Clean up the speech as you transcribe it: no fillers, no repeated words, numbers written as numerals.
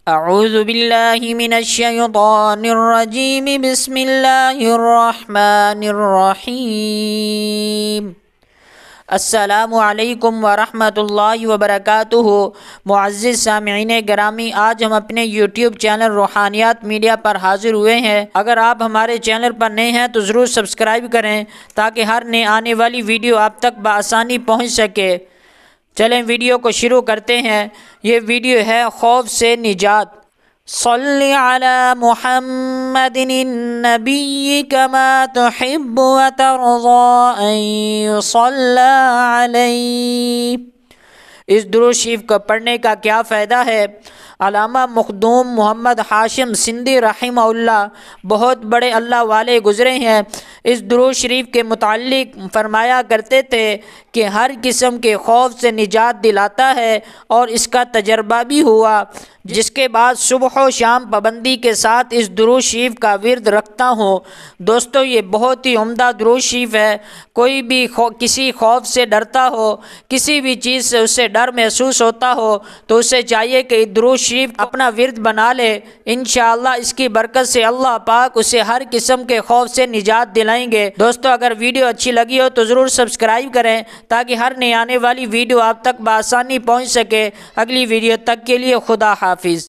अऊज़ु बिल्लाहि मिनश्शैतानिर्रजीम बिस्मिल्लाहिर्रहमानिर्रहीम। अस्सलामु अलैकुम वरहमतुल्लाहि वबरकातुहू। मुअज़्ज़िज़ सामिईन गिरामी, आज हम अपने यूट्यूब चैनल रूहानियात मीडिया पर हाजिर हुए हैं। अगर आप हमारे चैनल पर नए हैं तो ज़रूर सब्सक्राइब करें ताकि हर नए आने वाली वीडियो आप तक बआसानी पहुँच सके। चलें वीडियो को शुरू करते हैं। ये वीडियो है खौफ से निजात। सल्ली अला मुहम्मदिन नबी कमा तुहिब्बु व तर्ज़ा अन युसल्ला अलैहि। इस दुरूद शरीफ को पढ़ने का क्या फ़ायदा है? अल्लामा मखदूम मोहम्मद हाशिम सिंधी रहमहुल्लाह बहुत बड़े अल्लाह वाले गुज़रे हैं। इस दुरूद शरीफ के मुताल्लिक फरमाया करते थे कि हर किस्म के खौफ से निजात दिलाता है और इसका तजर्बा भी हुआ, जिसके बाद सुबह व शाम पाबंदी के साथ इस दुरूद शरीफ का विर्द रखता हूँ। दोस्तों, ये बहुत ही उम्दा दुरूद शरीफ है। कोई भी किसी खौफ से डरता हो, किसी भी चीज़ से उसे डर महसूस होता हो, तो उसे चाहिए कि दुरूद शरीफ अपना विर्द बना ले। इंशाअल्लाह इसकी बरकत से अल्लाह पाक उसे हर किस्म के खौफ से निजात दिलाएंगे। दोस्तों, अगर वीडियो अच्छी लगी हो तो ज़रूर सब्सक्राइब करें ताकि हर नई आने वाली वीडियो आप तक बआसानी पहुँच सके। अगली वीडियो तक के लिए खुदा हाफिज़।